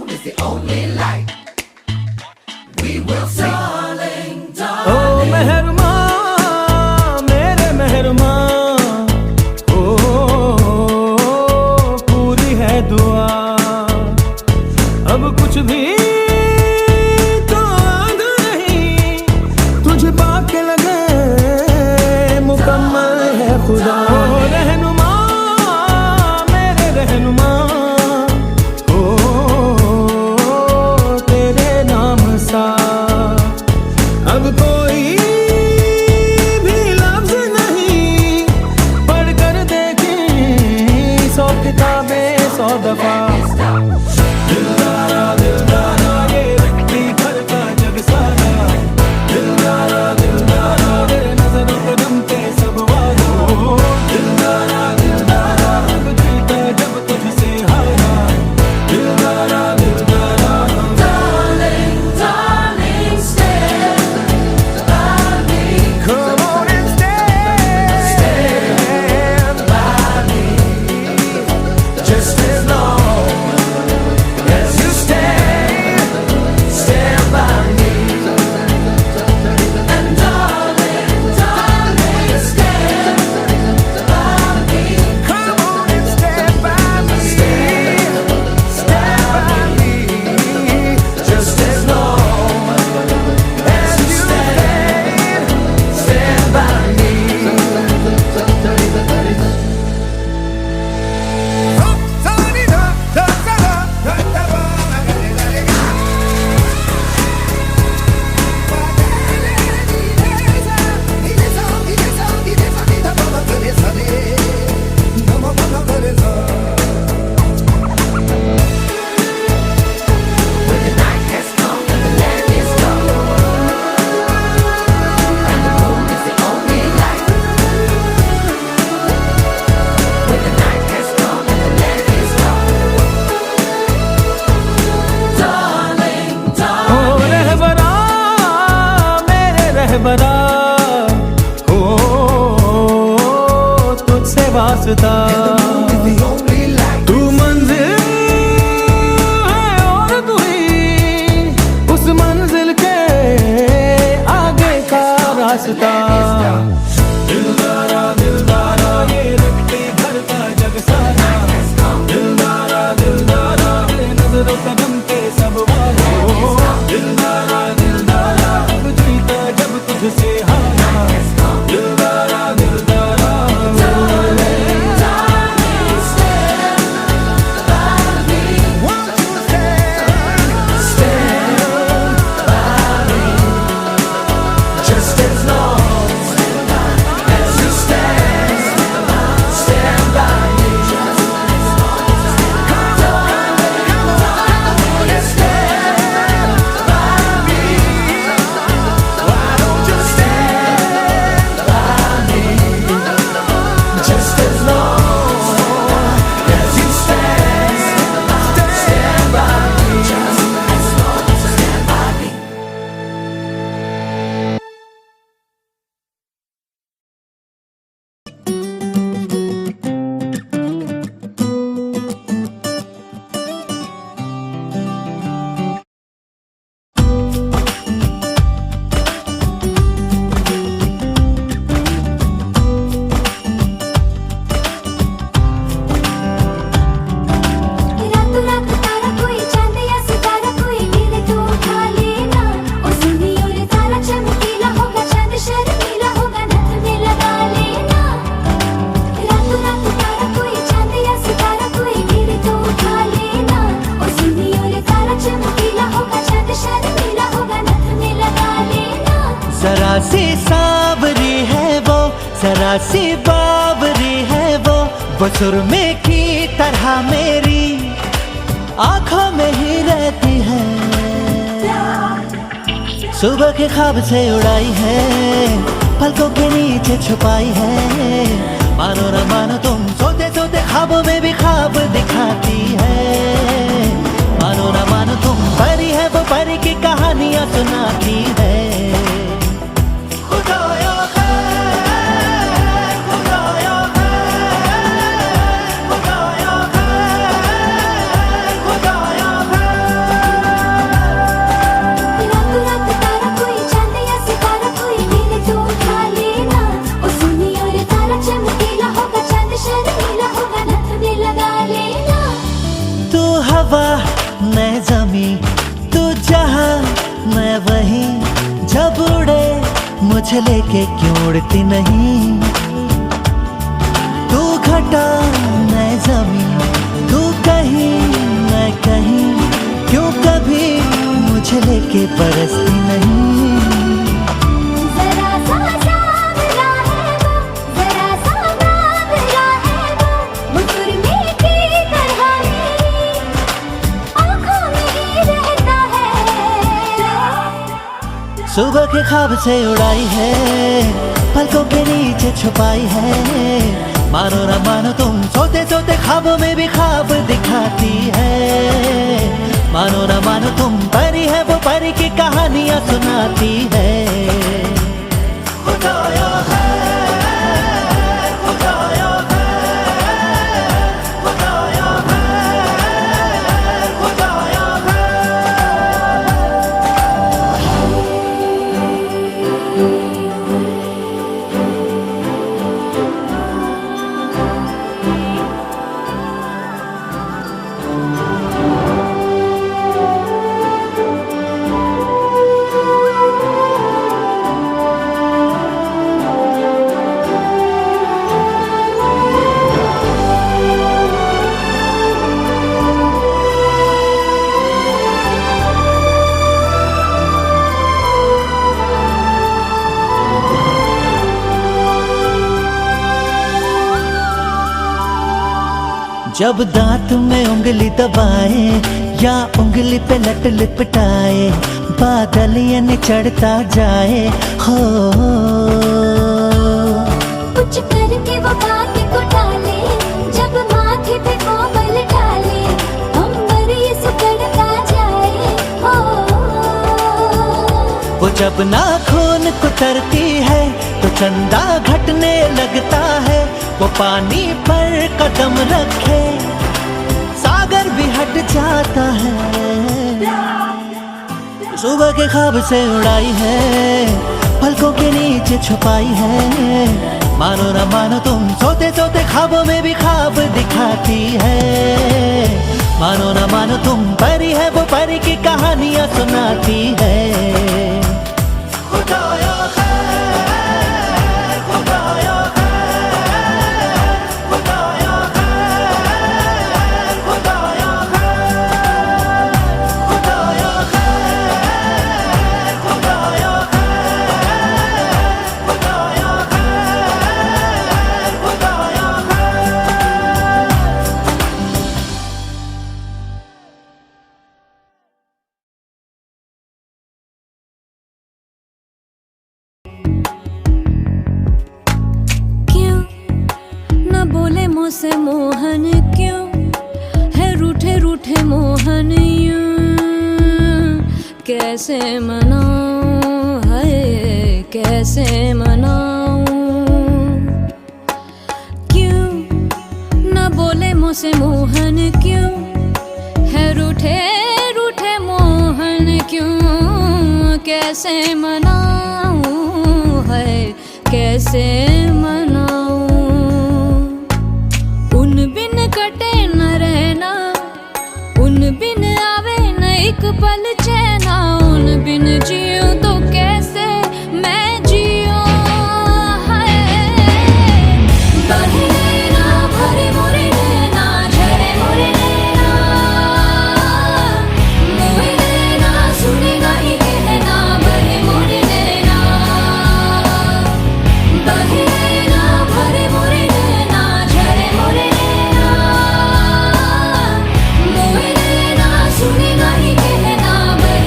moon is the only light. We will see. Darling, darling. ओ मेहरमा मेरे मेहरमा, ओ पूरी है दुआ, अब कुछ भी तो आधा नहीं, तुझे पाके लगे मुकम्मल है खुदा। ओ रहनुमा मेरे रहनुमा, ओ तेरे नाम सा अब कोई भी लफ्ज नहीं, पढ़ कर देखें 100 किताबें 100 दफा। दिलदारा दिलदारा ये रखती घर का जग सारा, दिलदारा दिलदारा तेरे नजरों पे गमते सब वादा। दिलदारा दिलदारा अब जीता जब तुझसे हारा, दिलदारा दिलदारा। Darling, darling, stand by me. Come on and stand by me, just as long as you stand by me. And darling, darling, stand by me. Come on and stand by me, stand by me, just as long as you stand by me. When the night has come and the land is dark, and the moon is the only light. When the night has come and the land is dark, darling, O darling. Rahbara मेरे रहबरा, ओ तुझसे वास्ता, The only light. तू मंजिल है और तू ही उस मंजिल के आगे का रास्ता। दिलदारा दिलदारा ये रखते घर का जग सारा, दिलदारा दिलदारा तेरे नजरों पे गमते सब वादा। दिलदारा दिलदारा अब जीता जब तुझसे हारा, दिलदारा दिलदारा। Darling, darling, stand by me. Won't you stand Stand by me. just as long As you stand by me. Darling, stand by me. why don't you stand By me. just as long As you stand by me. Just as long as you stand by me. रातों रात तारा कोई चांद या सितारा कोई नींद तो उठा लेना। ओ सुनियो रे तारा चमकीला होगा, चांद शर्मीला होगा, नथ में लगा लेना। रातों रात तारा कोई चांद या सितारा कोई नींद तो उठा लेना। ओ सुनियो रे तारा चमकीला होगा, चांद शर्मीला होगा, नथ में लगा लेना। जरा सी सावरी है वो, जरा सी बावरी है वो सुरमे की तरह मेरी आंखों में ही रहती है। सुबह के ख्वाब से उड़ाई है, पलकों के नीचे छुपाई है। मानो न मानो तुम सोते सोते ख्वाबों में भी ख्वाब दिखाती है। मानो न मानो तुम परी है वो, परी की कहानियां सुनाती है। खुदाया खैर, खुदाया खैर, खुदाया खैर, खुदाया खैर। वही जब उड़े मुझे लेके क्यों उड़ती नहीं। तू घटा मैं जमीन, तू कहीं मैं कहीं, क्यों कभी मुझे लेके बरसती नहीं। जरा सा सांवला है वो, जरा सा बावला है वो सुरमे की तरह मेरी आँखों में ही रहता है। सुबह के ख्वाब से उड़ाई है, पलकों के नीचे छुपाई है। मानो न मानो तुम सोते सोते ख्वाबों में भी ख्वाब दिखाती है। मानो न मानो तुम परी है, वो परी की कहानियां सुनाती है। खुदाया है, खुदाया है, खुदाया है, खुदाया है। जब दांत में उंगली दबाए या उंगली पे लट लिपटाए, बादल यानी चढ़ता जाए हो। कुछ करके वो बात को टाले, जब माथे पे कोमल डाले, अंबर ये सुकड़ता जाए हो। वो जब नाखून कुतरती है तो चंदा घटने लगता है। वो पानी पर कदम रखे सागर भी हट जाता है। सुबह के ख्वाब से उड़ाई है, पलकों के नीचे छुपाई है। मानो न मानो तुम सोते सोते ख्वाबों में भी ख्वाब दिखाती है। मानो न मानो तुम परी है, वो परी की कहानियां सुनाती है। खुदाया है, खुदाया है, खुदाया है, खुदाया है, खुदाया है, खुदाया है, खुदाया है, खुदाया है। क्यों न बोले मुझसे मोहन, क्यों है रूठे रूठे मोहन यूं। कैसे मनाऊं है, कैसे मनाऊं। क्यों न बोले मुझसे मोहन, क्यों है रूठे रूठे मोहन क्यों। कैसे मनाऊं है, कैसे मनाऊं। उन बिन कटे न रहना, उन बिन आवे न एक पल चैना। उन बिन जियूं तो कैसे मैं जियूं है। बहे नैना भरे मोरे नैना, झरे मोरे नैना, मोए नैना सुने नहीं कहना। बहे मोरे नैना, बहे नैना भरे मोरे नैना, झरे मोरे नैना, मोए नैना सुने नहीं कहना। बहे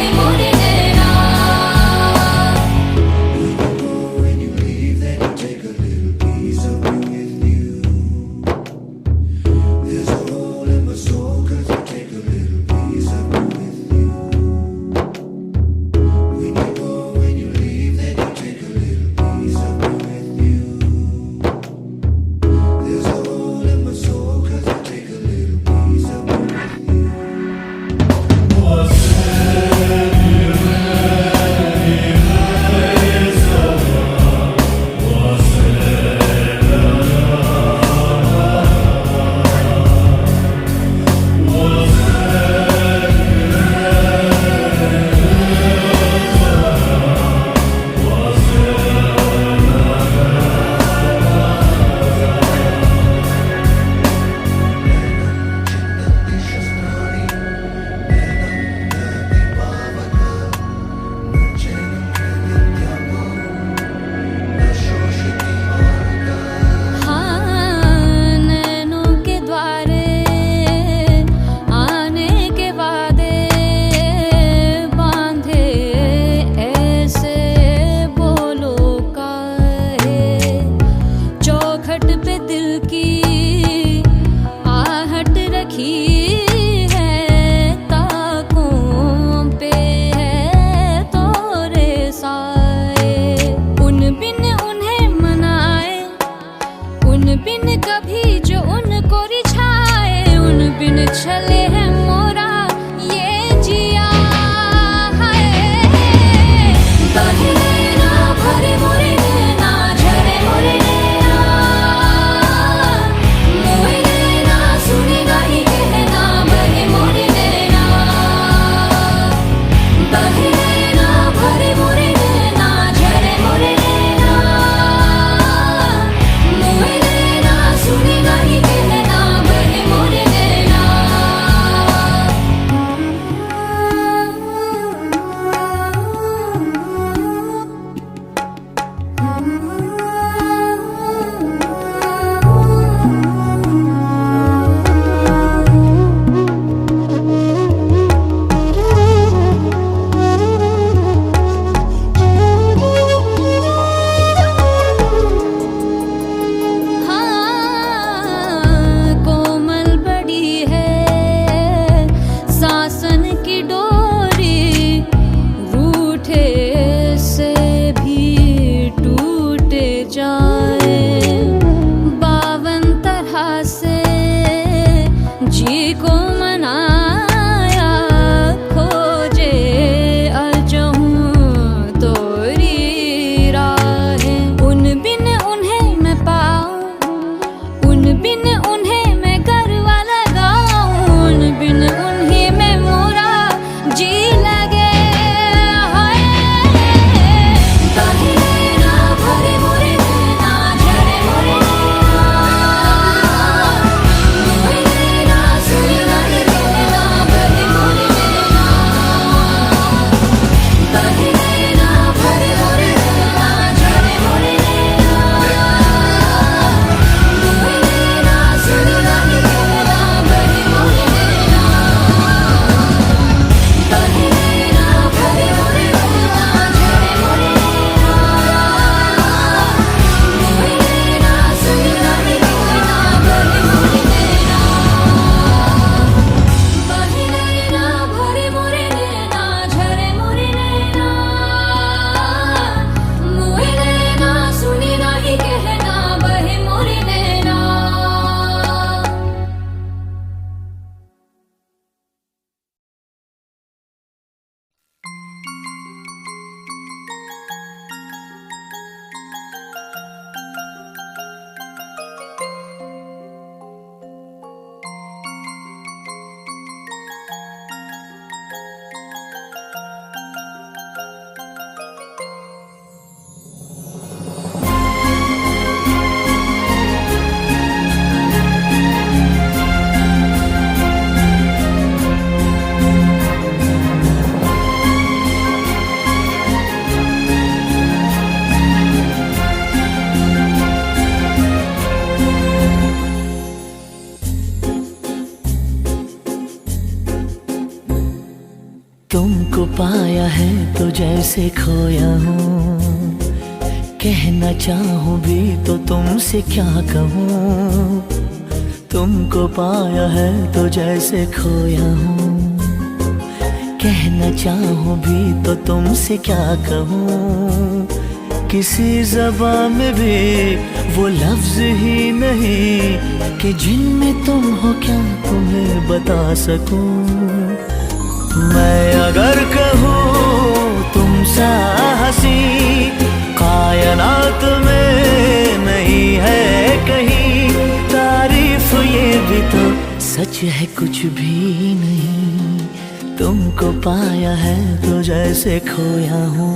जी लगे हाय बाहे नैना भरे मोरे नैना झरे मोरे नैना मोरे नैना सुनी नहीं कहना बहे मोरे नैना बाहे नैना भरे मोरे नैना झरे मोरे नैना मोरे नैना सुनी नहीं कहना बहे मोरे नैना बाहे नैना भरे मोरे नैना झरे मोरे नैना मोरे नैना सुनी नहीं कहना बहे मोरे नैना बाहे नैना भरे मोरे नैना झरे मोरे नैना मोरे नैना सुनी नहीं कहना बहे मोरे नैना तुमको पाया है तो जैसे खोया हूँ, कहना चाहूँ भी तो तुमसे क्या कहूँ। तुमको पाया है तो जैसे खोया हूँ, कहना चाहूँ भी तो तुमसे क्या कहूँ। किसी ज़बान में भी वो लफ्ज़ ही नहीं कि जिनमें तुम हो क्या तुम्हें बता सकूँ। मैं अगर कहूँ तुम सा हंसी कायनात में नहीं है कहीं, तारीफ ये भी तो सच है कुछ भी नहीं। तुमको पाया है तो जैसे खोया हूँ।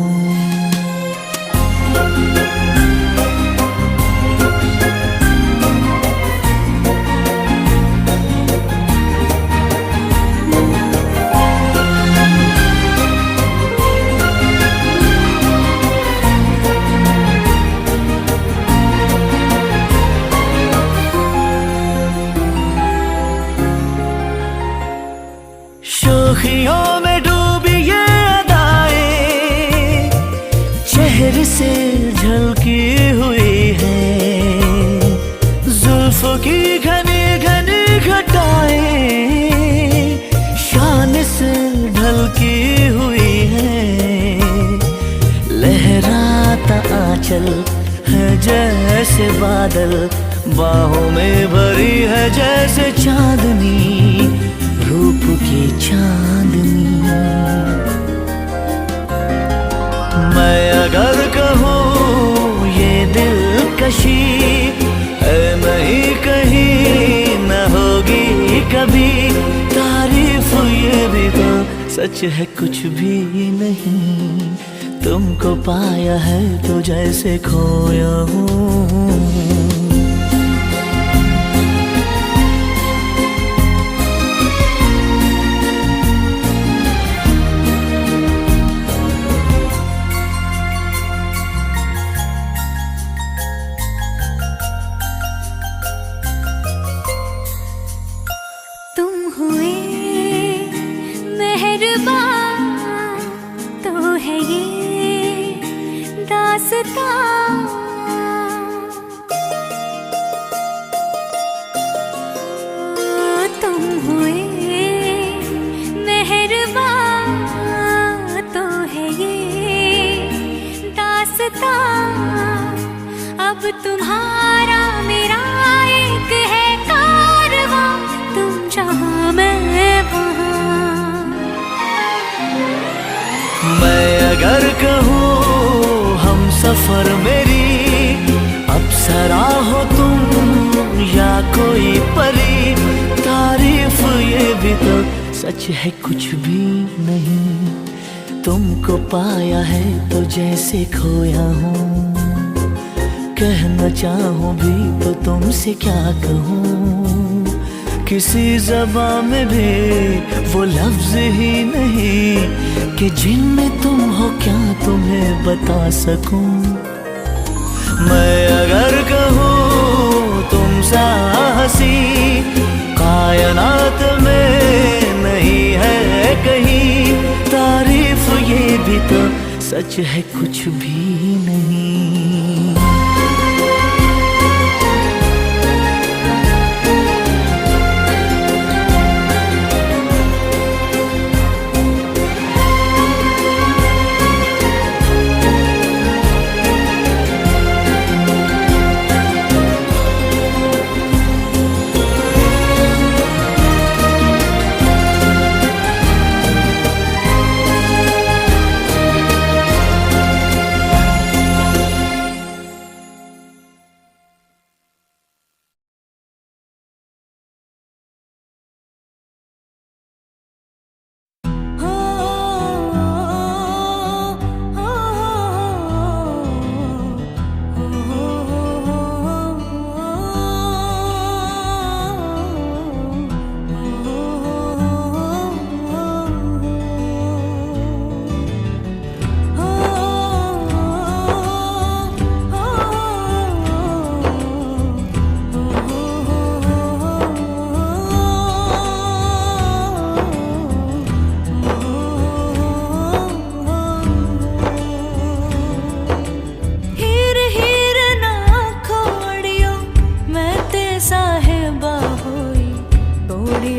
शोखियों में डूबी ये अदाएं चेहरे से झलकी हुई है, जुल्फों की घनी घनी घटाएं शान से ढलकी हुई है। लहराता आंचल है जैसे बादल, बाहों में भरी है जैसे चांदनी, रूप की चांदनी। मैं अगर कहूँ ये दिलकशी है नहीं कहीं न होगी कभी, तारीफ ये भी तो सच है कुछ भी नहीं। तुमको पाया है तो जैसे खोया हूँ। तुम हुए मेहरबान तो है ये दास्तां, अब तुम्हारा मेरा एक है कारवां, तुम जहाँ मैं वहाँ। मैं अगर कहूँ हम सफर मेरी अप्सरा हो तुम या कोई परी, तारीफ ये भी तो सच है कुछ भी नहीं, तुमको पाया है तो जैसे खोया हूँ। कहना चाहूँ भी तो तुमसे क्या कहूँ, किसी ज़बान में भी वो लफ्ज़ ही नहीं कि जिनमें तुम हो क्या तुम्हें बता सकूँ। मैं अगर कहूँ तुम सा हंसी कायनात में नहीं है कहीं, तारीफ ये भी तो सच है कुछ भी नहीं।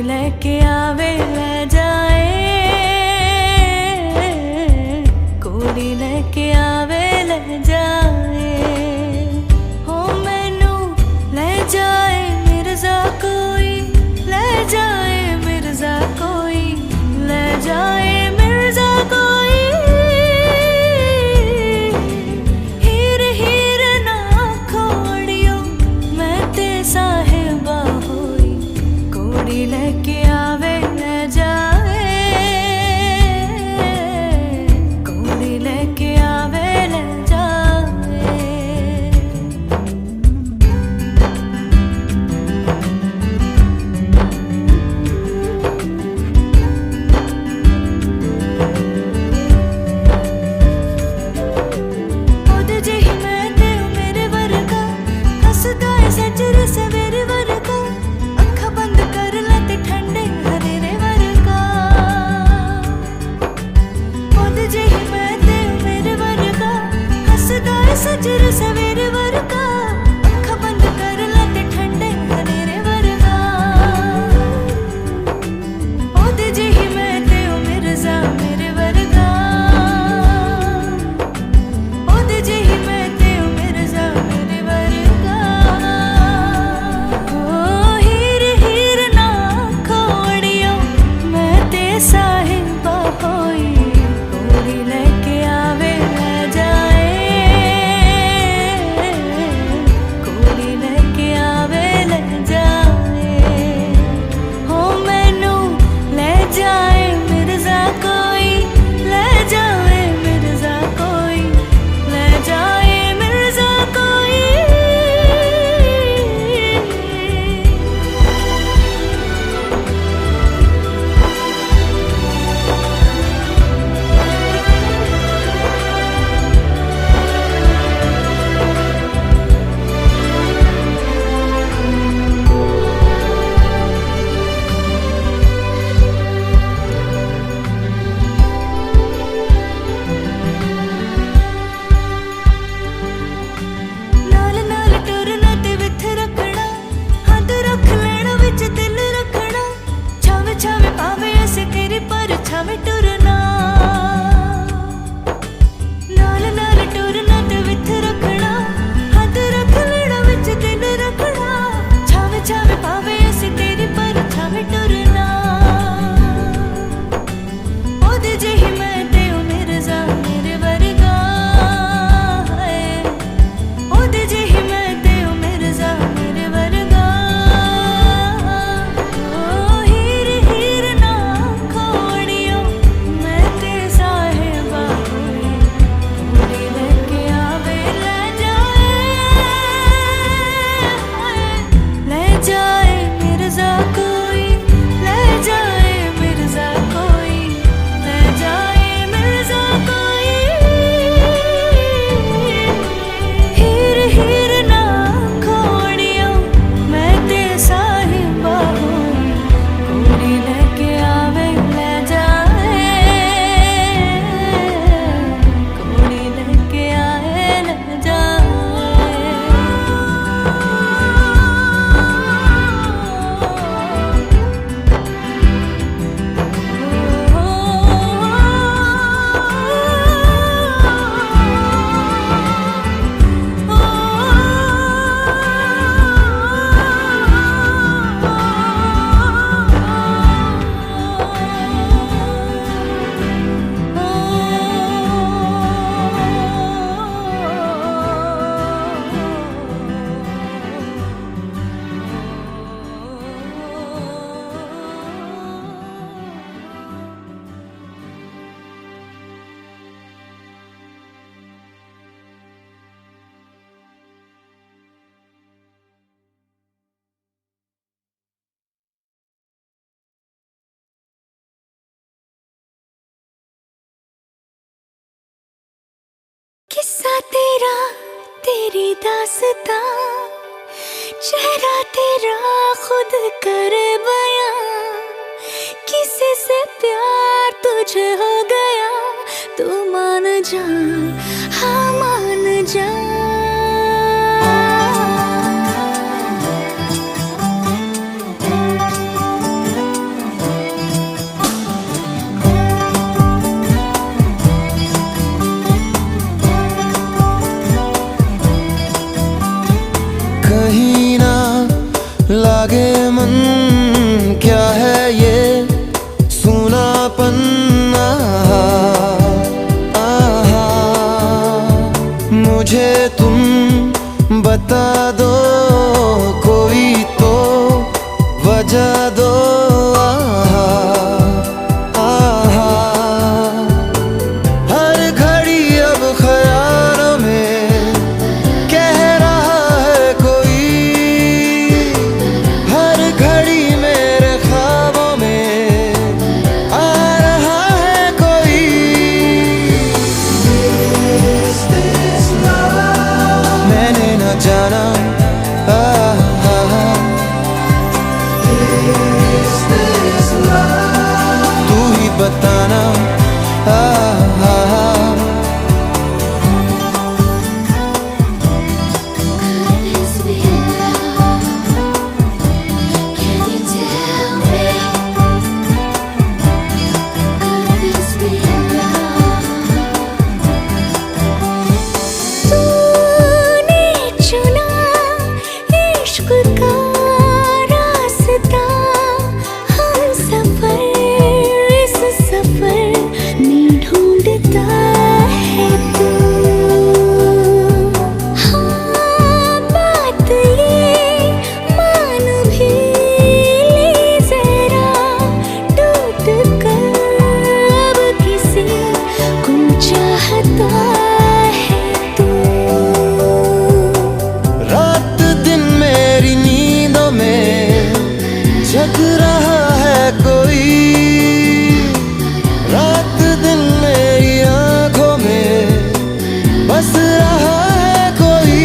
लेके आवे ले जाए, कोड़ी लेके आवे ले जाए, हो मैनू ले जाए मिर्जा कोई, ले जाए मिर्जा कोई, ले जाए मिर्जा कोई। हीर हीर ना खोड़ियो मैं ते साहिबा होई, कोड़ी लेके आवे ले जाए, कोड़ी लेके आवे ले जाए। ओदे जेही मैं ते मेरे वर्गा, हसदा है सजर सवेरे वर्गा, अखा बंद कर ला ते ठंडे हरेरे वर्गा। ओदे जेही मैं ते मेरे वर्गा, हसदा है सजर सवेरे वर्गा, अखा बंद कर ला ते ठंडे हरेरे वर्गा। ओदे जेही मैं ते मिर्जा मेरे वर्गा, ओदे जेही मैं ते मिर्जा मेरे वर्गा। ओ हीर हीर ना खोड़ियो मैं ते साहिबा होई, कोड़ी लेके आवे ले जाए, तेरी दास्तां चेहरा तेरा खुद कर बयां किसी से प्यार तुझे हो गया तू मान जा हाँ मान जा कहीं ना लागे मन क्या है ये सूनापन आहा, मुझे तुम बता दो कोई तो वजह दो आहा, हर घड़ी अब ख्यालों में कह रहा है कोई, हर घड़ी मेरे ख्वाबों में आ रहा है कोई। मैंने न जाना तू ही बताना जग रहा है कोई, रात दिन मेरी आंखों में बस रहा है कोई।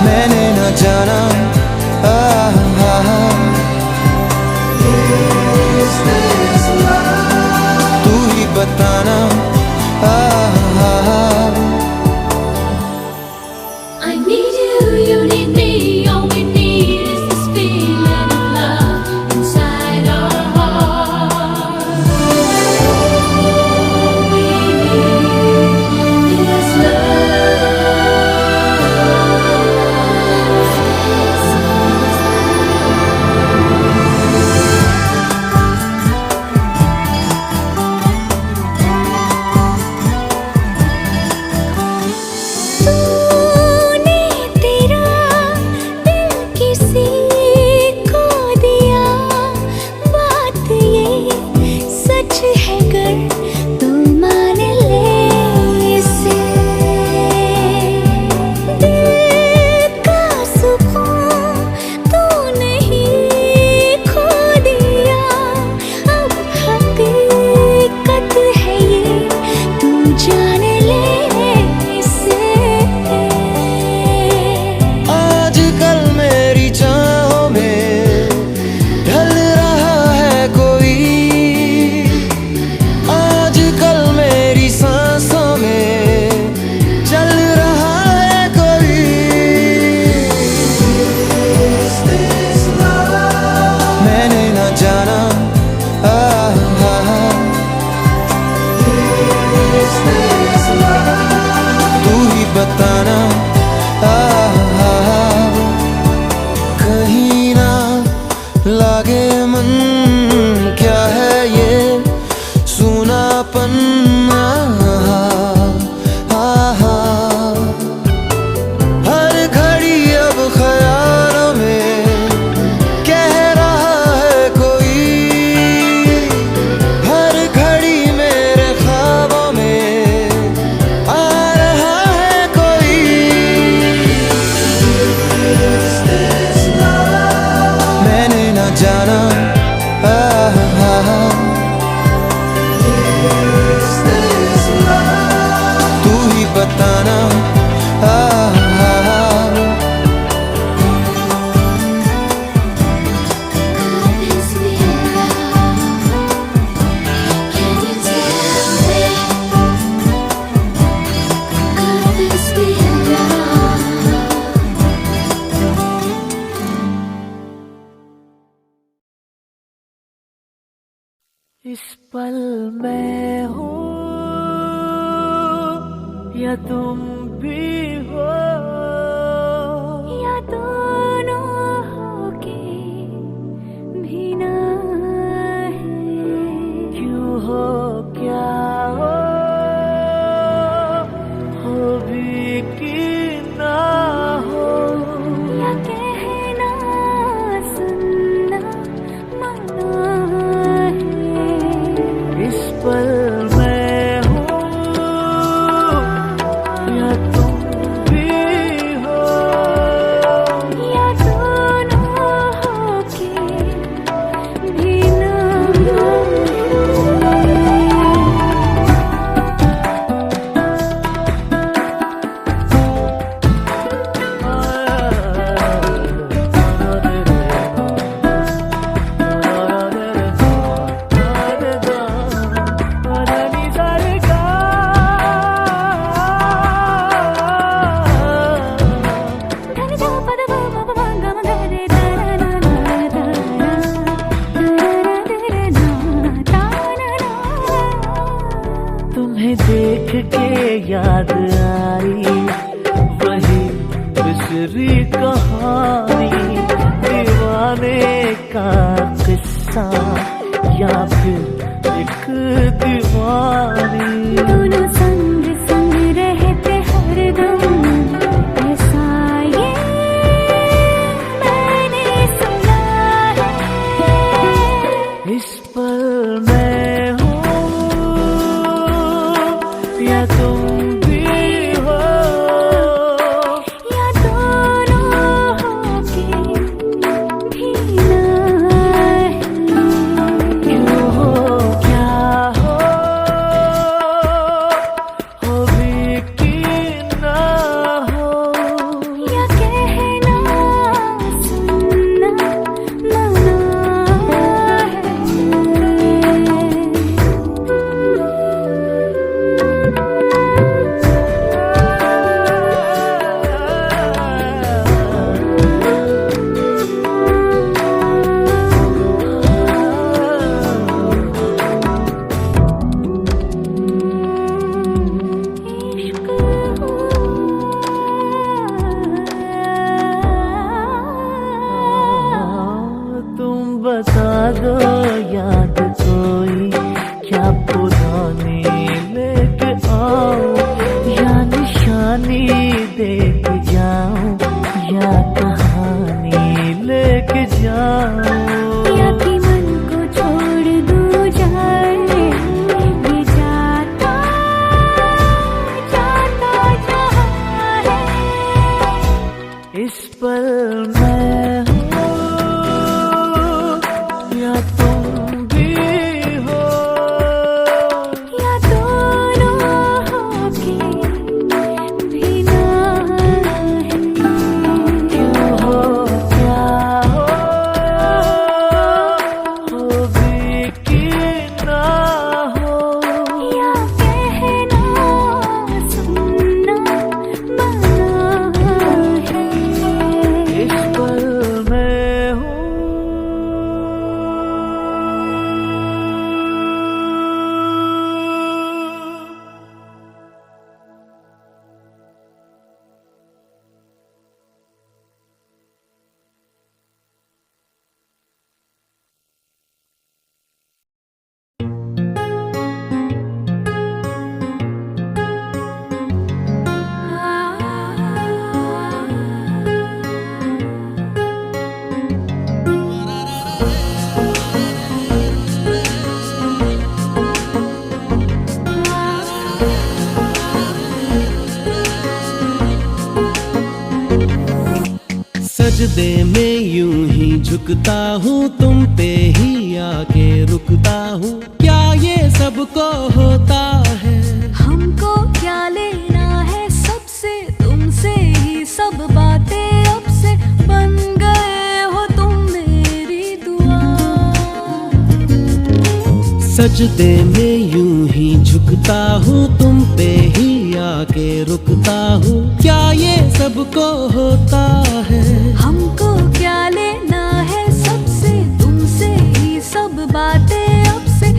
मैंने न जाना तू ही बताना I need you need me, all we need is this feeling of love inside our hearts. All we need is बताना कहीं ना लागे मन क्या है ये सूनापन हर घड़ी अब ख्यालों में कह रहा है कोई, हर घड़ी मेरे ख्वाबों में आ रहा है कोई। मैंने न जाना तू इस पल मैं हूँ या तुम भी हो, या दोनों होके भी ना है। क्यों हो क्या हो भी कि ना हो, या कहना सुनना मना है। इस पल मैं हूँ या तुम भी हो, या दोनों होके भी ना तुम्हें देख के याद आई वही दूसरी कहानी, दीवाने का किस्सा या फिर एक दीवानी। दोनों संग संग रहते हरदम, ऐसा ये मैंने सुना है। इस पल मैं हूँ या तुम भी हो, या दोनों होके भी ना है। क्यों हो क्या हो भी कि ना हो, या कहना सुनना मना तुम बता दो याद कोई क्या पुरानी लेके आओ, या निशानी देख जाऊं या कहानी लेके जाऊं। या कि मन को छोड़ दूं जाए, ये जाता जाता जहाँ है। इस पल मैं हूँ या तुम भी हो, या दोनों होके भी ना है। क्यों हो क्या हो भी कि ना हो, या कहना सुनना मना है। इस पल मैं हूँ। सजदे में यूं ही झुकता हूँ, तुम पे ही आके रुकता हूँ। क्या ये सबको होता है? हमको क्या लेना है सबसे, तुमसे ही सब बातें अब से बन गए हो तुम मेरी दुआ। सजदे में यूं ही झुकता हूँ, तुम पे ही आके रुकता हूँ। क्या ये सबको होता है? हमको क्या लेना है सबसे, तुमसे ही सब बातें अब से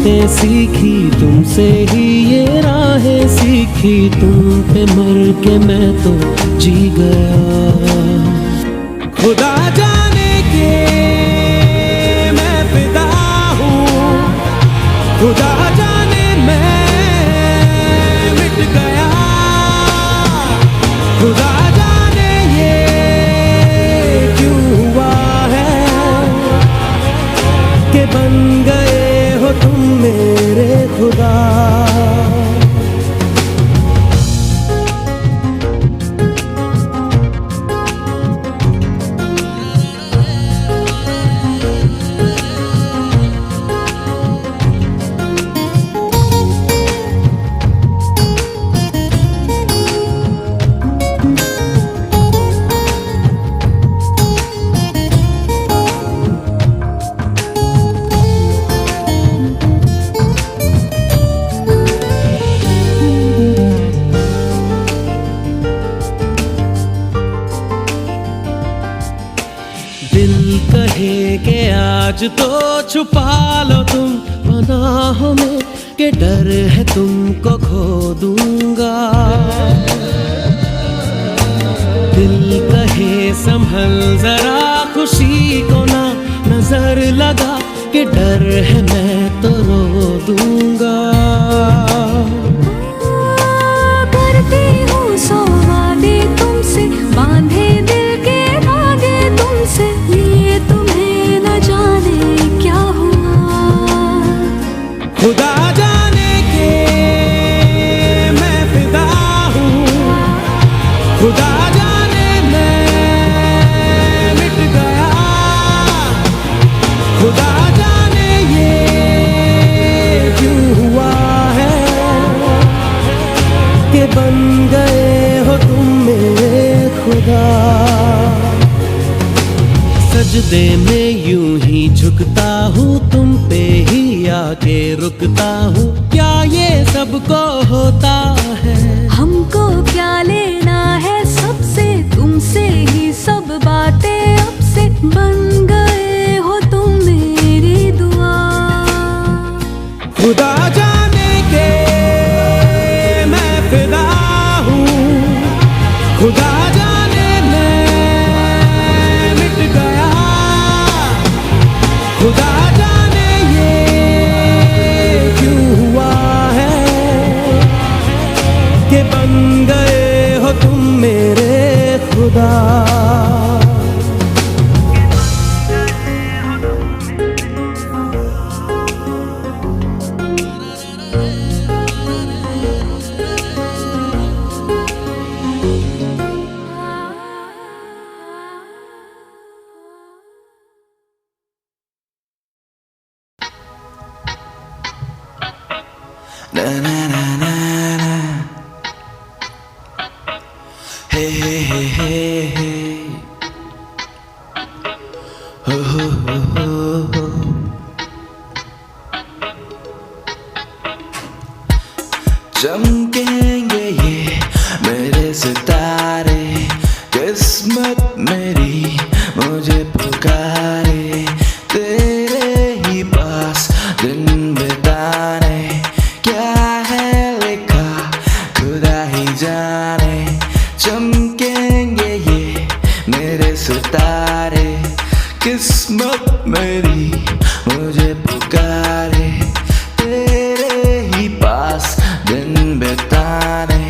बातें सीखी तुमसे ही, ये राहें सीखी तुम पे मर के मैं तो जी गया। खुदा जाने के मैं फिदा हूँ, खुदा जाने मैं मिट गया। खुदा जाने ये क्यों हुआ है कि बन गए हो तुम मेरे खुदा। दिल कहे कि आज तो छुपा लो तुम पनाहों में, कि डर है तुमको खो दूंगा। दिल कहे संभल जरा खुशी को ना नजर लगा, कि डर है मैं तो रो दूंगा। करती हूँ सौ वादे तुमसे, बांधे दिल के धागे तुमसे, ये तुम्हें न जाने क्या हुआ। खुदा जाने के मैं फिदा हूँ, खुदा जाने मैं मिट गया। खुदा जाने ये क्यों हुआ है कि बन गए हो तुम मेरे खुदा। सजदे में यूं ही झुकता हूँ, तुम पे ही आके रुकता हूँ, क्या ये सबको होता है। हमको क्या लेना है सबसे, तुमसे ही सब बातें अब से, बन गए हो तुम मेरी दुआ। खुदा जाने के मैं फिदा हूँ, खुदा जाने मैं मिट गया। खुदा जाने ये क्यों हुआ है कि बन गए हो तुम मेरे खुदा। Na na na na na. Hey hey hey hey hey. Ho ho ho ho ho. चमकेंगे ये मेरे सितारे, किस्मत मेरी मुझे पुकारे, तेरे ही पास दिन बिताने, क्या है लिखा खुदा ही जाने। चमकेंगे ये मेरे सितारे, किस्मत मेरी मुझे पुकारे, तेरे ही पास दिन बिताने,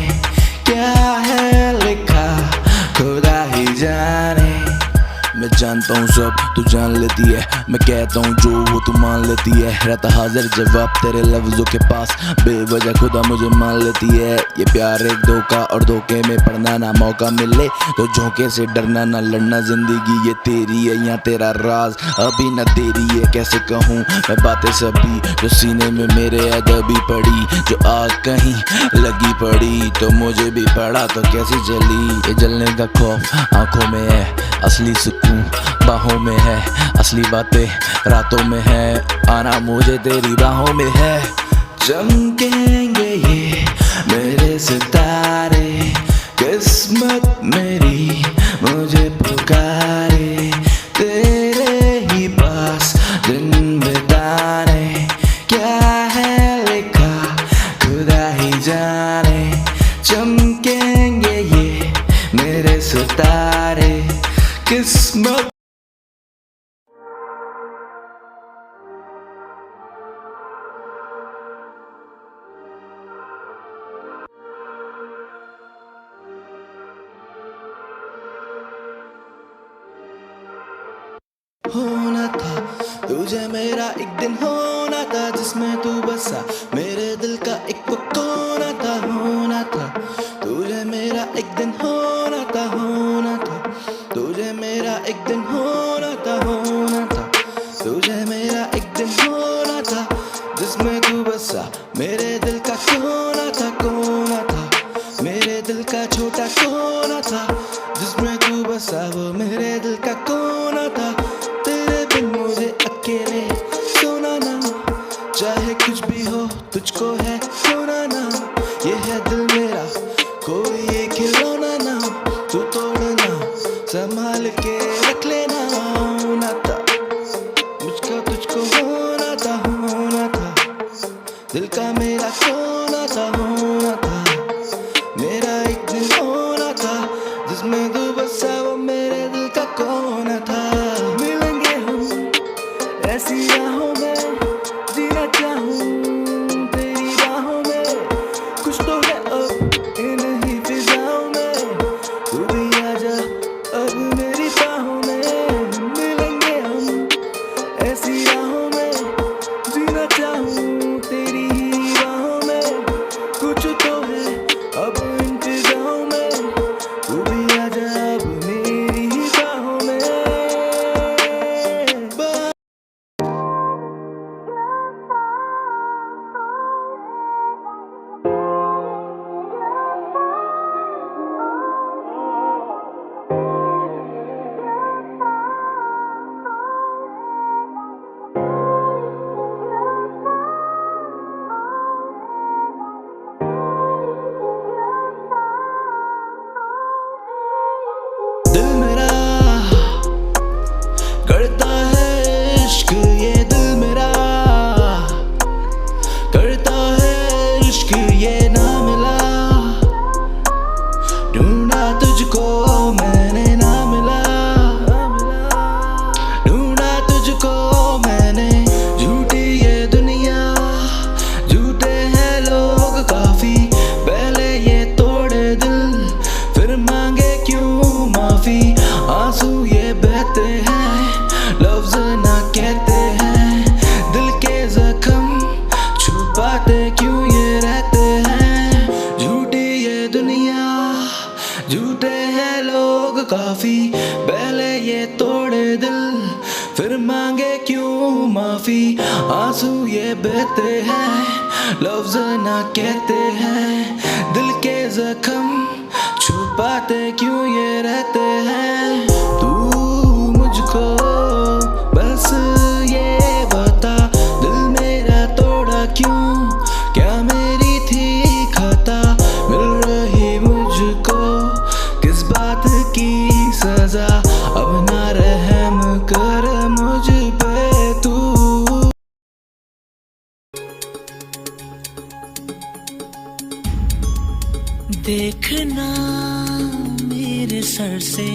क्या है लिखा खुदा ही जाने। मैं जानता हूँ सब तू जान लेती है, मैं कहता हूँ जो वो तू मान लेती है, रहता हाजिर जवाब तेरे लफ्जों के पास, बेवजह खुदा मुझे मान लेती है। ये प्यार एक धोखा और धोखे में पड़ना, ना मौका मिले तो झोंके से डरना, ना लड़ना जिंदगी ये तेरी है या तेरा राज अभी ना तेरी है। कैसे कहूँ मैं बातें सभी जो सीने में मेरे अदबी पड़ी, जो आग कहीं लगी पड़ी तो मुझे भी पड़ा तो कैसी जली। ये जलने का खौफ आंखों में है, असली सुकून बाहों में है, असली बातें रातों में है, आना मुझे तेरी बाहों में है। चमकेंगे ये मेरे सितारे, किस्मत मेरी मुझे पुकारे, तेरे ही पास दिन बिताने, क्या किस्मत होना था तुझे मेरा एक दिन होना था जिसमें तू बसा मेरे दिल का एक वो कोना था होना था तुझे मेरा एक दिन होना था तुझे मेरा एक दिन होना था तुझे मेरा एक दिन होना था जिसमें तू बसा मेरे दिल का कोना था मेरे दिल का छोटा कोना था जिसमें तू बसा वो मेरे दिल का कोना था तेरे बिन मुझे अकेले सोना ना चाहे कुछ भी हो तुझको है खोना ना ये है दिल मेरा कोई ये खिलौना ना तू तोड़ना संभाल के रख लेना होना था मुझको तुझको होना था दिल का मेरा कोना था मेरा एक दिन होना था जिसमें तू बसा वो मेरे दिल का कोना था मिलेंगे हम ऐसी राहों में जीना चाहूं तेरी राहों में कुछ तो है अब इन ही फिजाओं में तू भी आजा अब मेरी बाहों में मिलेंगे हम ऐसी राहों में जीना चाहूं तेरी ही राहों में कुछ तो है अब इन फिजाओं में तू भी आजा अब मेरी ही बाहों में दिल मेरा करता है इश्क ये दिल मेरा करता है इश्क ये ना मिला ढूंढा तुझको मैंने ना मिला ढूंढा तुझको मैंने झूठी ये दुनिया झूठे हैं लोग काफी पहले ये तोड़े दिल फिर मांगे क्यों माफी आंसू ये बहते हैं लफ्ज ना कहते हैं दिल के जख्म छुपाते क्यों ये रहते हैं झूठी ये दुनिया झूठे हैं लोग काफी पहले ये तोड़े दिल फिर मांगे क्यों माफी आंसू ये बहते हैं लफ्ज ना कहते हैं दिल के जख्म छुपाते क्यों ये रहते हैं तू मुझको बस ये बता दिल मेरा तोड़ा क्यों क्या मेरी थी खता मिल रही मुझको किस बात की सजा अब ना रहम कर मुझ पे तू देखना मेरे सर से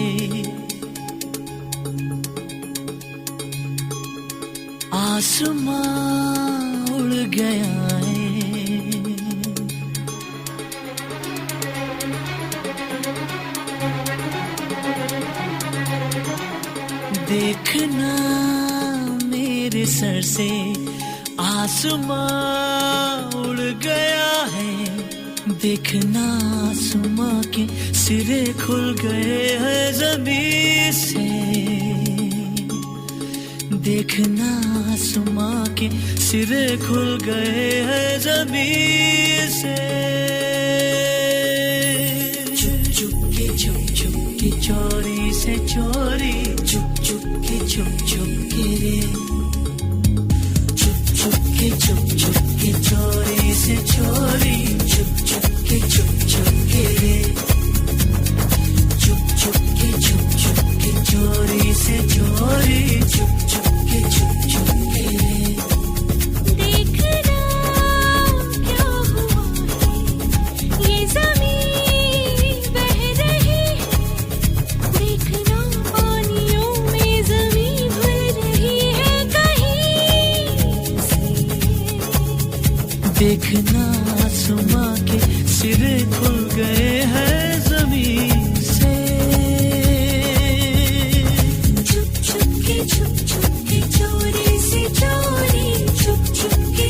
आसमां उड़ गया है देखना मेरे सर से आसमां उड़ गया है देखना आसमां के सिरे खुल गए हैं ज़मीन से देखना आसमां के सिरे खुल गए हैं ज़मीन से चुप के चोरी से चोरी चुप के रे चुप के चोरी से चोरी चुप के रे चुप के चोरी से चोरी चुप के रे देखना क्या हुआ है ये ज़मीन बह रही है देखना पानी देखना आसमां के सिरे खुल गए हैं जमीन से। छुप छुप के चोरी से चोरी, छुप छुप के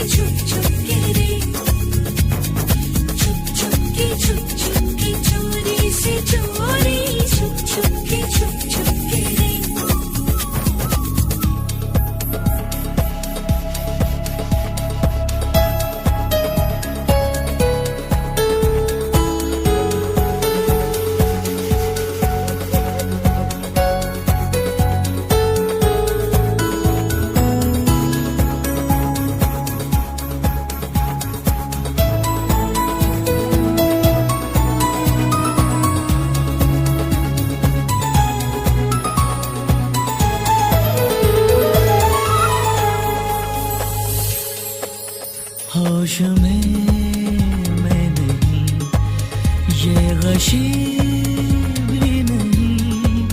रे, छुप छुप के चोरी से चोरी, छुप छुप के रे। होश में मैं नहीं, ये गशी भी नहीं,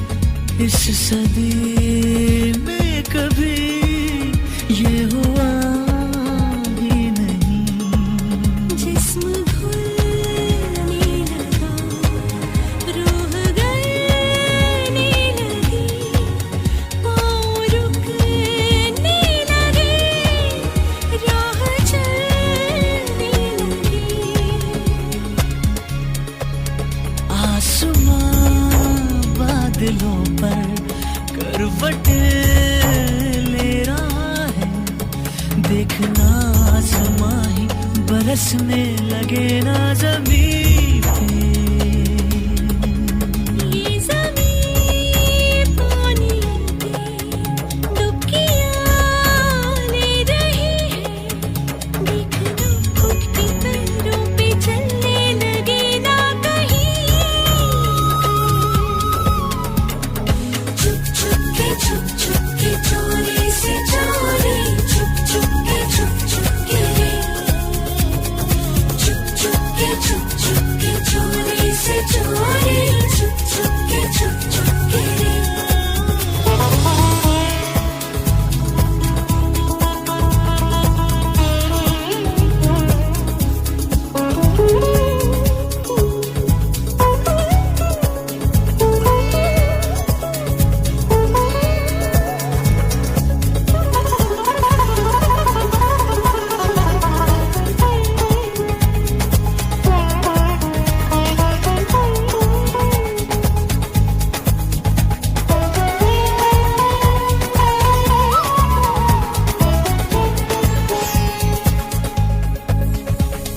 इस सदी में कभी ये हुआ ही नहीं। जिस्म घुलने लगा, रूह गलने लगी, पाँव रुकने लगे, राह चलने लगी। आसमां बादलों पर करवट ले रहा है, देखना आसमां ही बरसने लगे ना जमीन पे। ये ज़मीं पानी पे डुबकियाँ ले रही है, देखना खुद के पैरों पे चलने लगे ना कहीं। छुप छुप के चोरी से चोरी, छुप छुप के रे, छुप छुप के चोरी से चोरी, छुप छुप के रे।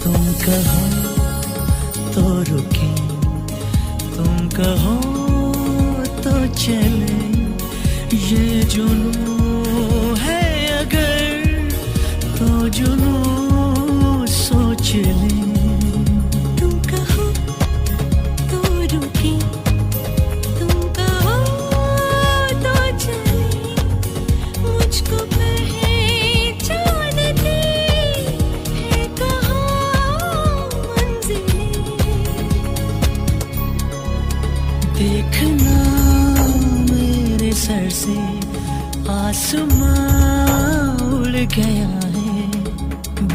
तुम कहो तो रुके, तुम कहो तो चले, ये जुनून है अगर तो जुनून सोच ले। तुम कहो तो रुके, तुम कहो तो चले, मुझको पहचानती है कहाँ मंजिलें। देखना मेरे सर से आसमां उड़ गया है,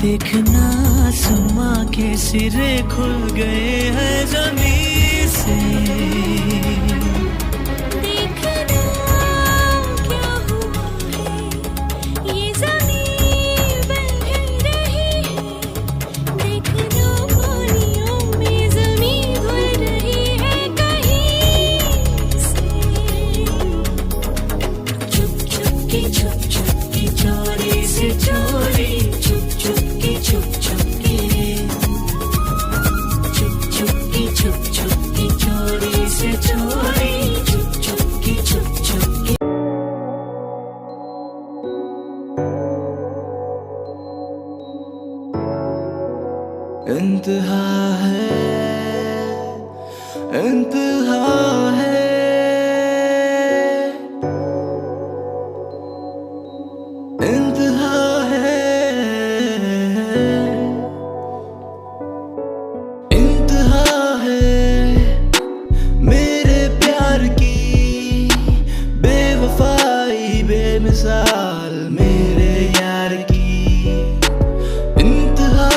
देखना आसमां के सिरे खुल गए हैं जमीन से। देखना क्या हुआ है, ये ज़मीं बह रही है, देखना पानियों में ज़मीं घुल रही है कहीं से। छुप छुप के चोरी से चोरी, छुप छुप के रे, छुप छुप के चोरी से चोरी, छुप छुप के इंतहा है, इंतहा है, इंतहा है, इंतहा है मेरे प्यार की बेवफाई बेमिसाल मेरे यार की। इंतहा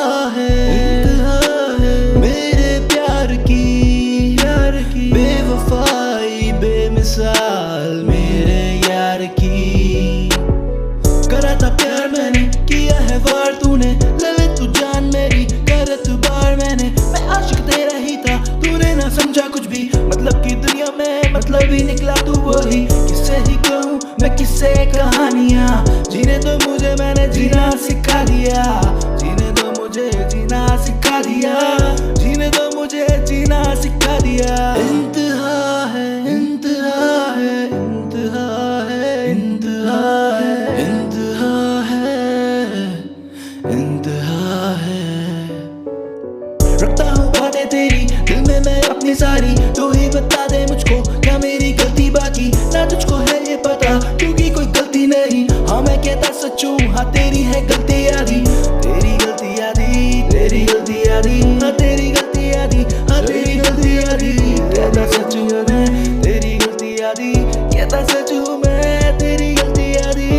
मैं किससे कहानियां जीने दो मुझे, मैंने जीना सिखा दिया। जीने दो मुझे जीना सिखा दिया, जीने दो मुझे जीना सिखा दिया। इंतहा है, इंतहा है, इंतहा है, इंतहा है, इंतहा है, इंतहा है। रखता हूँ बातें तेरी दिल में मैं अपनी सारी, तू ही बता दे मुझको क्या मेरी गलती बाकी। ना तुझको है ये पता क्योंकि कोई गलती नहीं, हाँ मैं कहता सच हूँ, हाँ तेरी है गलती आधी। तेरी गलती आधी, तेरी गलती आधी, हाँ तेरी गलती आधी, हाँ तेरी गलती आधी। कहता सच हूँ मैं, तेरी गलती आधी, कहता सच हूँ मैं, तेरी गलती आधी।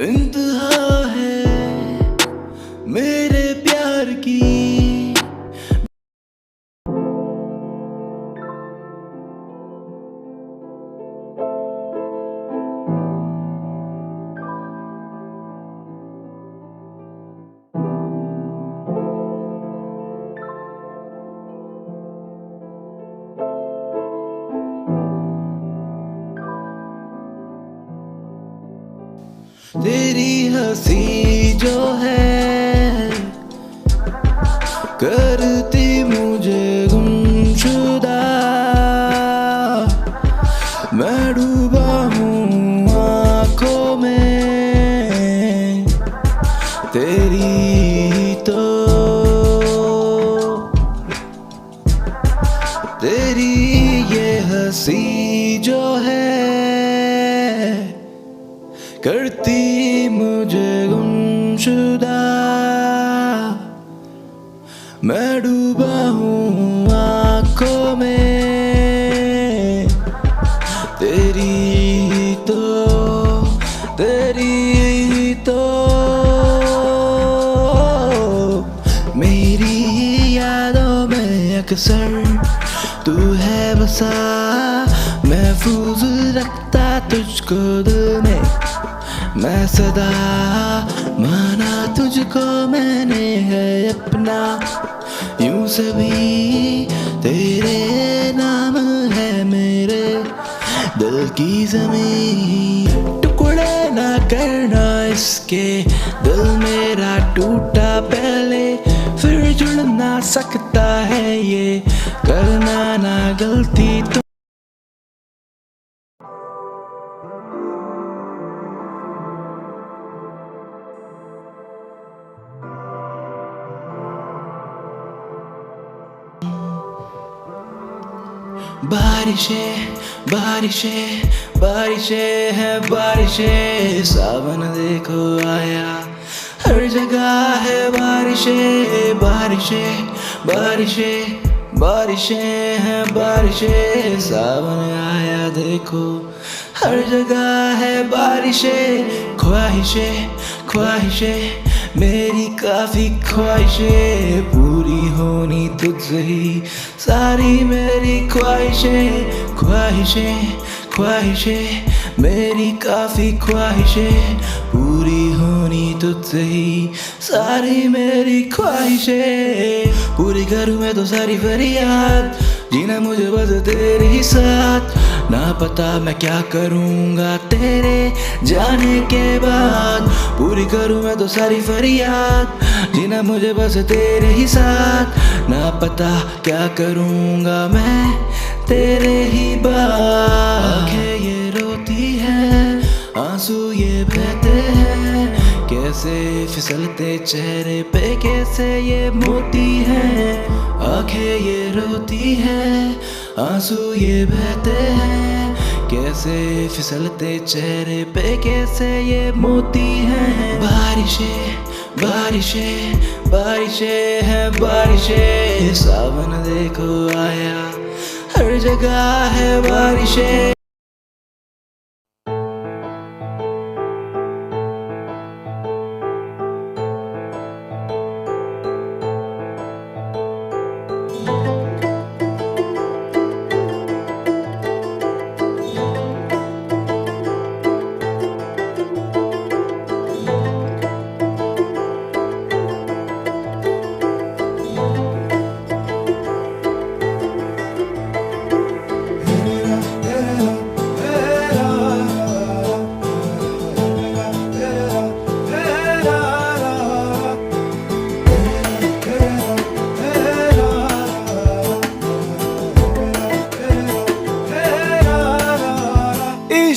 इंतहा है मेरे प्यार की। तेरी हंसी जो है करती मुझे गुमशुदा, मैं डूबा हूँ आँखों में तेरी, तो तेरी ये हंसी जो है करती मुझे गुमशुदा, मैं डूबा हूँ आँखों में तेरी, तो तेरी, तो मेरी यादों में अक्सर तू है बसा, महफूज रखता तुझको दिल में मैं सदा, माना तुझको मैंने है अपना। यूं सभी तेरे नाम है मेरे दिल की ज़मीन। टुकड़े ना करना इसके, दिल मेरा टूटा पहले फिर जुड़ ना सकता है ये, करना ना गलती तो। बारिशें बारिशें बारिशें हैं बारिशें, सावन देखो आया हर जगह है बारिशें। बारिशें बारिशें बारिशें हैं बारिशें, सावन आया देखो हर जगह है बारिशें। ख्वाहिशें ख्वाहिशें मेरी काफी ख्वाहिशें पूरी होनी तुझसे ही, सारी मेरी ख्वाहिशें। ख्वाहिशें ख्वाहिशें मेरी काफी ख्वाहिशें पूरी होनी तुझसे ही, सारी मेरी ख्वाहिशें। पूरी करूँ मैं तो सारी फरियाद, जीना मुझे बस तेरे ही साथ। ना पता मैं क्या करूँगा तेरे जाने के बाद, पूरी करूँ मैं तो सारी फरियाद, जीना मुझे बस तेरे ही साथ। ना पता क्या करूँगा मैं तेरे ही बाद। आँखें ये रोती हैं, आंसू ये बहते हैं, कैसे फिसलते चेहरे पे कैसे ये मोती हैं। आँखें ये रोती हैं, आंसू ये बहते हैं, कैसे फिसलते चेहरे पे कैसे ये मोती हैं। बारिशें बारिशें बारिशें हैं बारिशें, सावन देखो आया हर जगह है बारिशें।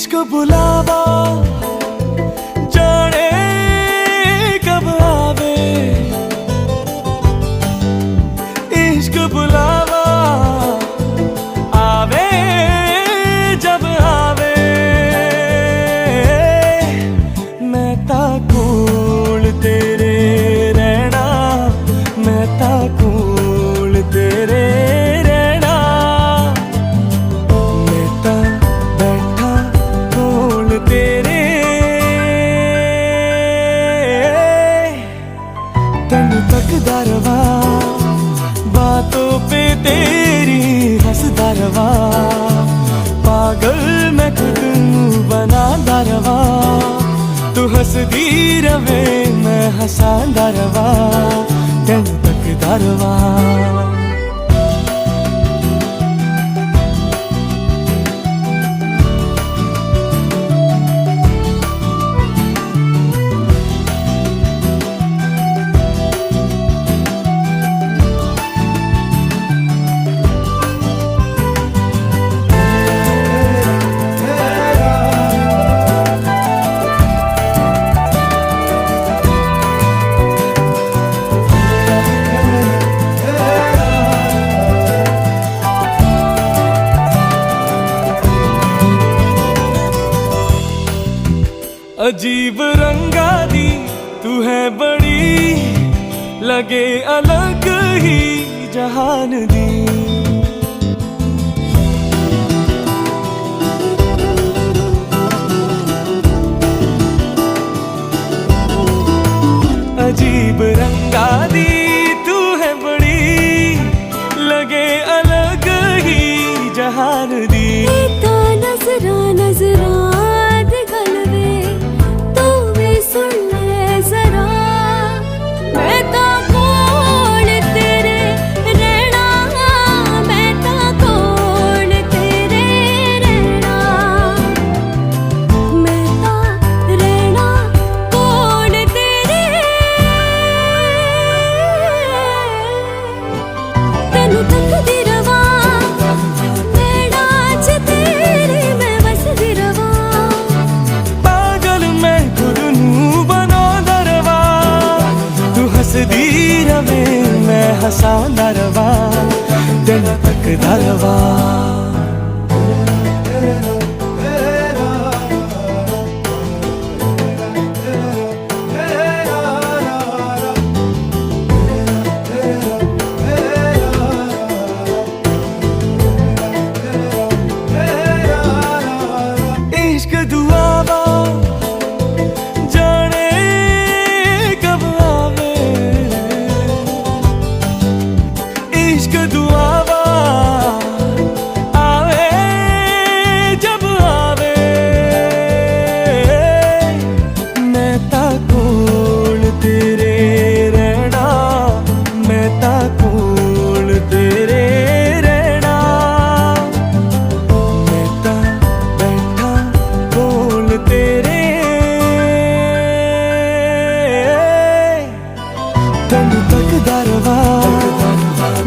इश्क बुलावा जाने कब आवे, इश्क बुलावा आवे जब आवे। मैं ता कोल तेरे रहना, मैं ता कोल तेरे रहना, मैं ता बैठा कोल तेरे। तेन तकदा रवा बातों पे तेरी हंसदा रवा, पागल मैं खुद नू बनांदा रवा। तू हंसदी रवे मैं हंसांदा रवा, तेन तकदा रवा। अजीब रंगा दी तू है बड़ी, लगे अलग ही जहान दी। अजीब रंगा दी तू है बड़ी, लगे अलग ही जहान दी। तो नजरा नजरा हंसदी रवे मैं हंसांदा रवा, दिल तकदा रवा। इश्क दुआवा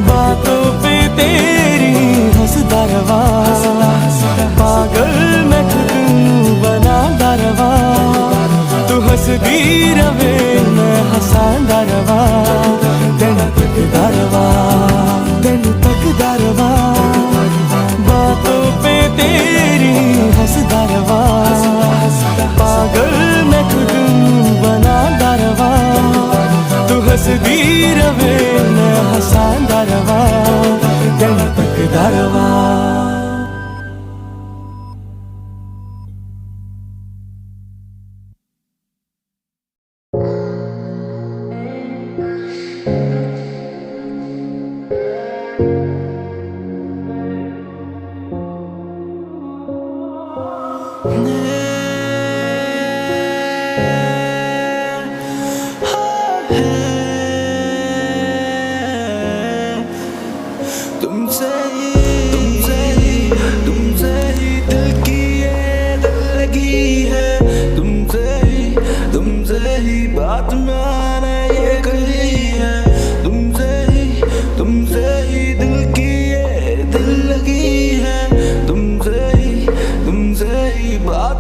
बातों पे तेरी हंसदा रवा, पागल मैं खुद नू बनांदा रवा। तू हंसदी रवे मैं हंसांदा रवा, तेन तकदा रवा, तेन तकदा रवा। बातों पे तेरी हंसदा रवा, पागल मैं खुद नू बनांदा रवा। तू हंसदी रवे मैं हंसांदा रवा, तेन तकदा रवा। बात मैंने ये कही है, तुमसे ही दिल की ये दिल लगी है, तुमसे ही बात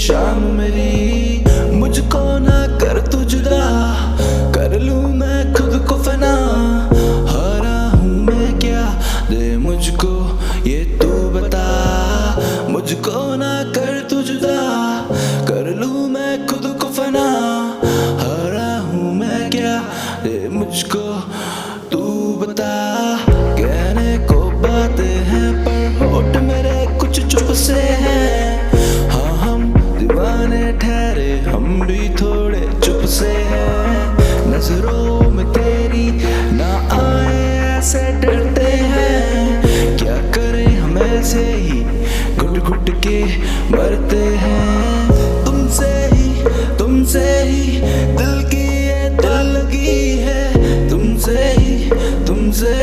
शाम मेरी। मुझको ना कर तू जुदा, कर लूं मैं खुद को फना। हारा हूं मैं क्या, दे मुझको ये तू बता। मुझको ना कर तू जुदा, कर लूं मैं खुद को फना। हारा हूं मैं क्या, दे मुझको तू बता। कहने को बातें हैं पर होठ मेरे कुछ चुप से हैं। हाँ हम दीवाने ठहरे, हम भी थोड़े चुप से हैं। नजरों में तेरी ना आए ऐसे डरते हैं। क्या करें हम ऐसे ही घुट घुट के मरते हैं। तुमसे ही दिल की ये दिल लगी है। तुमसे ही तुझसे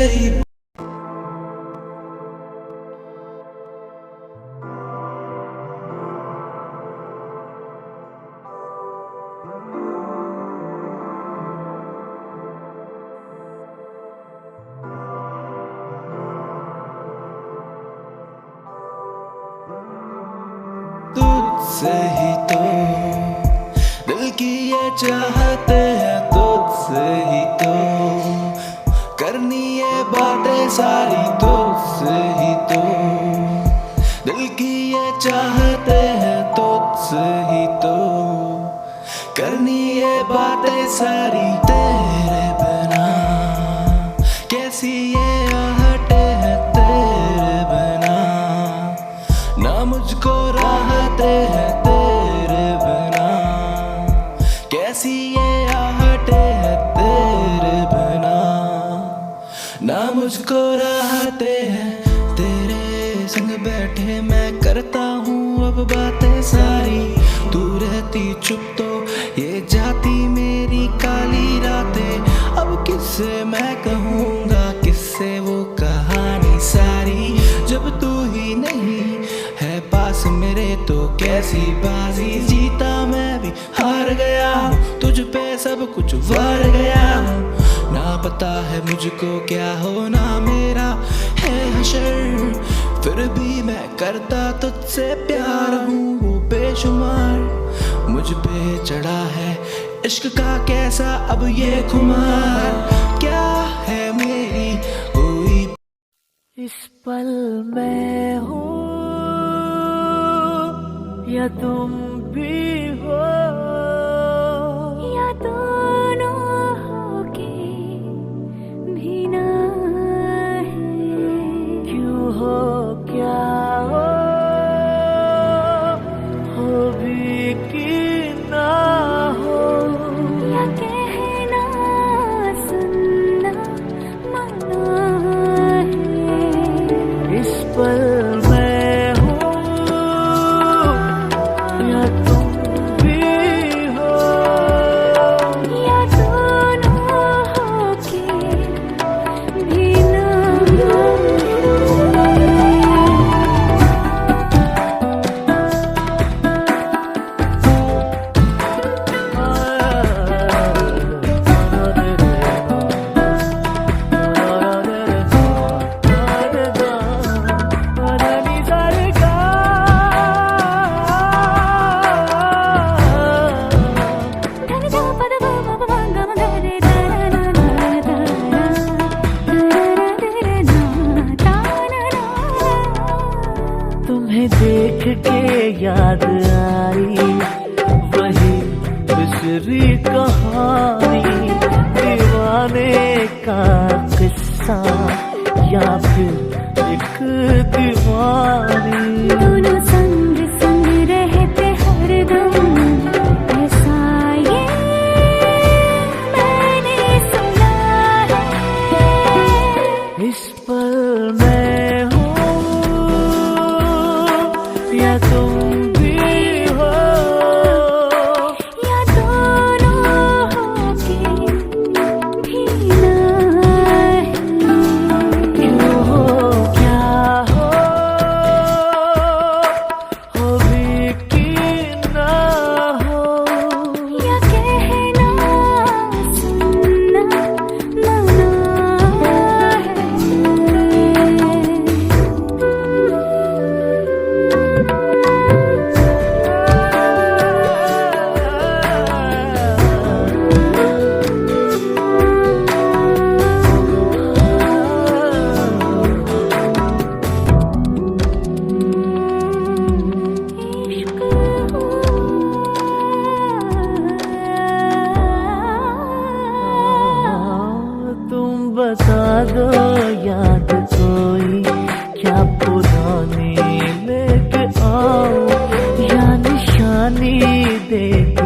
ही तो दिल की ये चाहते हैं। तुझसे ही तो करनी ये बातें सारी। तुझसे ही तो दिल की ये चाहते हैं। तुझसे ही तो करनी ये बातें सारी। तेरे बिना कैसी ये आहटें हैं। तेरे बिना ना मुझको राहते हैं। तेरे बिना कैसी ये आहटें हैं। तेरे बिना ना मुझको राहते हैं। तेरे संग बैठे मैं करता हूँ अब बातें सारी। तू रहती चुप तो ये जाती मेरी काली रातें। अब किससे मैं कहूँगा, किससे वो कहानी सारी। जब तू ही नहीं है पास मेरे तो कैसी बाजी। जीता मैं भी हार गया, तुझ पे सब कुछ वार गया। ना पता है मुझको क्या होना मेरा है हशर। फिर भी मैं करता तुझसे प्यार हूँ वो बेशुमार। मुझ पे चढ़ा है इश्क का कैसा अब ये खुमार। क्या है मेरी हुई इस पल में हूँ या तुम भी हो, या दोनों होके भी ना है। क्यों हो क्या हो भी कि ना हो। या कहना सुनना मना है। इस पल में हूँ या तुम भी हो, या दोनों होके भी ना है। तुम्हें देख के याद आई वही पिछली कहानी। दीवाने का किस्सा या फिर एक दीवानी। दोनों संग संग रहते हरदम, ऐसा ये मैंने सुना है। इस पल में हूँ या तुम भी हो, या दोनों होके भी ना है। क्यों हो क्या हो जवानी देख